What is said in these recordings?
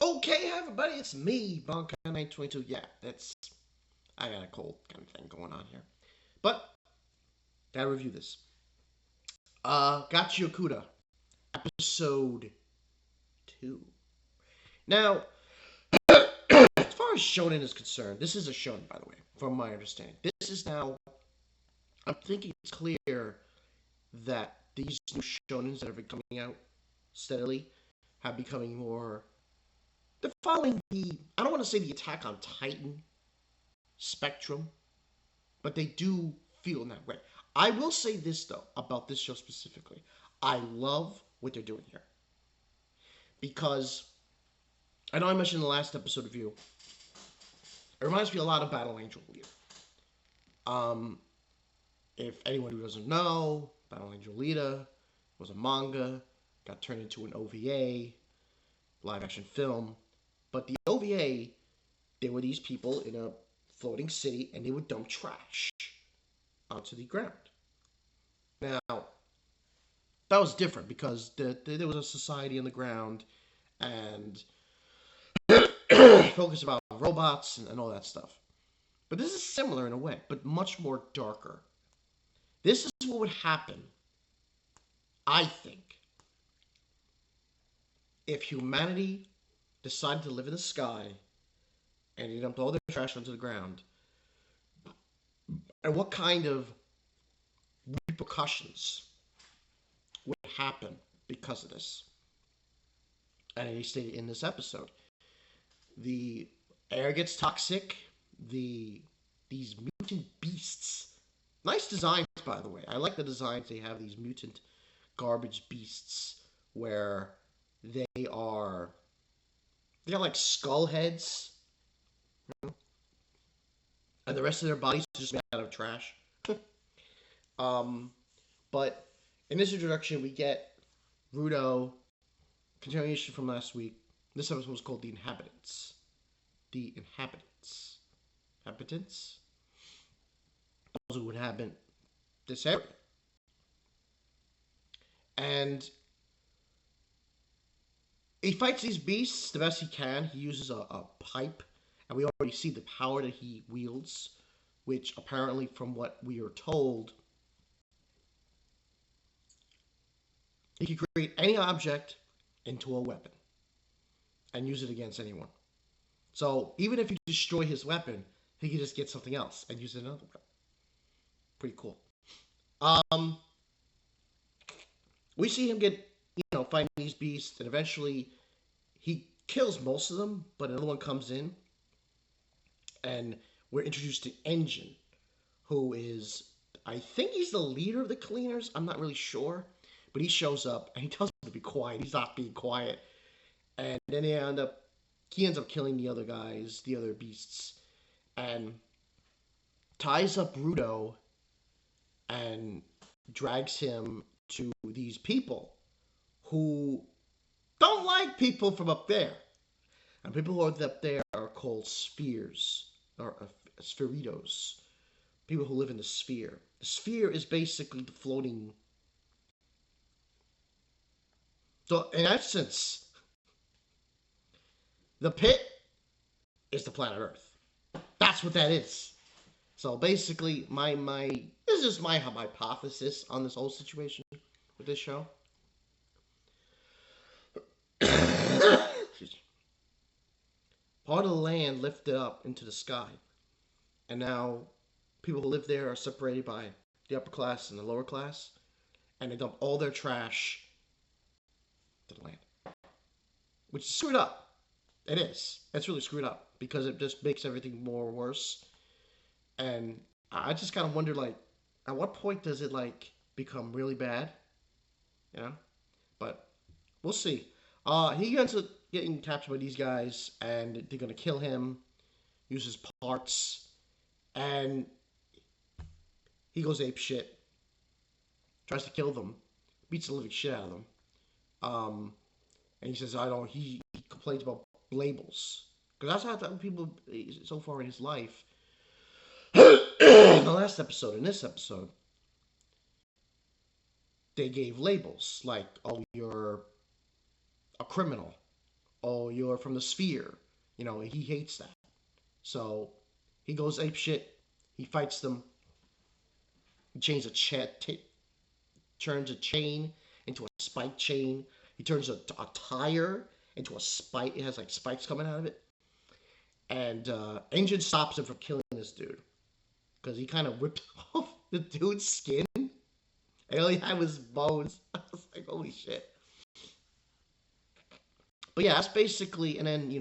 Okay, everybody, it's me, Bonka922. Yeah, I got a cold kind of thing going on here. But, gotta review this. Gachiakuta, episode 2. Now, as far as shonen is concerned, this is a shonen, by the way, from my understanding. This is now, I'm thinking it's clear that these new shonens that have been coming out steadily have becoming more. They're following I don't want to say the Attack on Titan spectrum, but they do feel in that way. I will say this though about this show specifically. I love what they're doing here because I know I mentioned in the last episode of you. It reminds me a lot of Battle Angel Leader. Um, if anyone who doesn't know, Battle Angel Leader was a manga, got turned into an OVA, live action film. But the OVA, there were these people in a floating city and they would dump trash onto the ground. Now, that was different because there was a society on the ground and focus about robots and all that stuff. But this is similar in a way, but much more darker. This is what would happen, I think, if humanity decided to live in the sky and they dumped all their trash onto the ground. And what kind of repercussions would happen because of this? And he stated in this episode, the air gets toxic. These mutant beasts, nice designs by the way. I like the designs they have. These mutant garbage beasts where they got like skull heads, and the rest of their bodies are just made out of trash. But in this introduction, we get Rudo, continuation from last week. This episode was called The Inhabitants. The Inhabitants. Inhabitants? Those who inhabit this area. And he fights these beasts the best he can. He uses a pipe, and we already see the power that he wields, which apparently, from what we are told, he can create any object into a weapon and use it against anyone. So even if you destroy his weapon, he can just get something else and use another weapon. Pretty cool. We see him get, fighting these beasts, and eventually he kills most of them, but another one comes in, and we're introduced to Engine, who is, I think he's the leader of the cleaners. I'm not really sure, but he shows up and he tells him to be quiet. He's not being quiet, and then he ends up killing the other guys, the other beasts, and ties up Rudo and drags him to these people who don't like people from up there. And people who are up there are called spheres, or spheritos. People who live in the sphere. The sphere is basically the floating. So, in essence, the pit is the planet Earth. That's what that is. So basically, this is just my hypothesis on this whole situation with this show. Part of the land lifted up into the sky, and now people who live there are separated by the upper class and the lower class, and they dump all their trash to the land, which is screwed up. It is. It's really screwed up because it just makes everything more worse. And I just kind of wonder, like, at what point does it, like, become really bad? But we'll see. He ends up getting captured by these guys, and they're going to kill him, use his parts, and he goes ape shit, tries to kill them, beats the living shit out of them. And he says, he complains about labels. Because that's how people, so far in his life, in the last episode, in this episode, they gave labels like, oh, you're a criminal, oh, you're from the sphere. He hates that. So he goes ape shit. He fights them. He turns a chain into a spike chain. He turns a tire into a spike. It has like spikes coming out of it. And Engine stops him from killing this dude because he kind of whipped off the dude's skin. And all he had was bones. I was like, holy shit. But yeah, that's basically. And then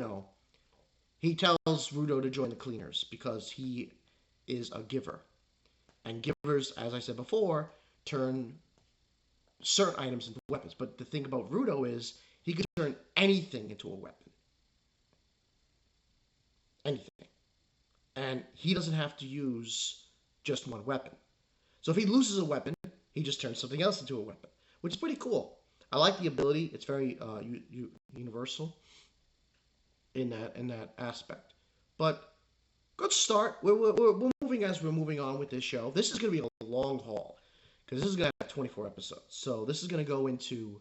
he tells Rudo to join the cleaners because he is a giver. And givers, as I said before, turn certain items into weapons. But the thing about Rudo is he can turn anything into a weapon. Anything. And he doesn't have to use just one weapon. So if he loses a weapon, he just turns something else into a weapon, which is pretty cool. I like the ability. It's very universal in that aspect. But good start. We're moving as we're moving on with this show. This is going to be a long haul because this is going to have 24 episodes. So this is going to go into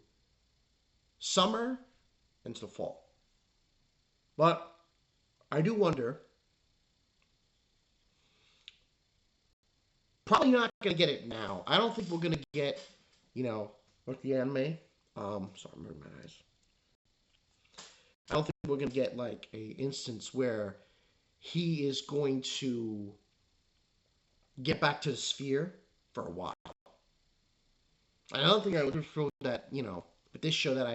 summer into the fall. But I do wonder. Probably not going to get it now. I don't think we're going to get, like the anime. Sorry, I'm moving my eyes. I don't think we're going to get like a instance where he is going to get back to the sphere for a while. I don't think I would throw that, with this show that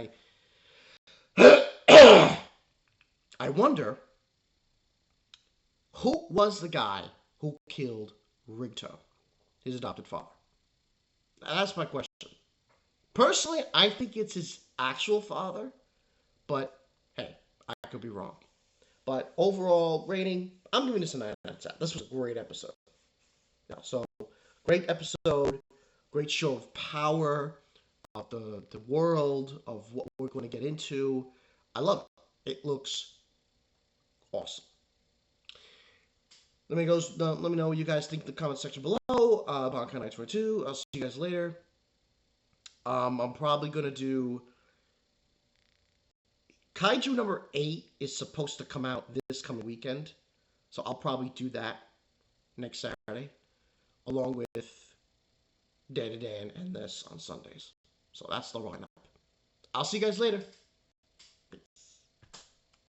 I wonder who was the guy who killed Rigto, his adopted father. That's my question. Personally, I think it's his actual father, but hey, I could be wrong. But overall rating, I'm giving this a 9 out of 10. This was a great episode. Yeah, so great episode, great show of power, of the world, of what we're going to get into. I love it. It looks awesome. Let me know what you guys think in the comment section below about Kind Nights 2. I'll see you guys later. I'm probably going to do Kaiju number 8 is supposed to come out this coming weekend. So I'll probably do that next Saturday, along with Day to Day and this on Sundays. So that's the lineup. I'll see you guys later.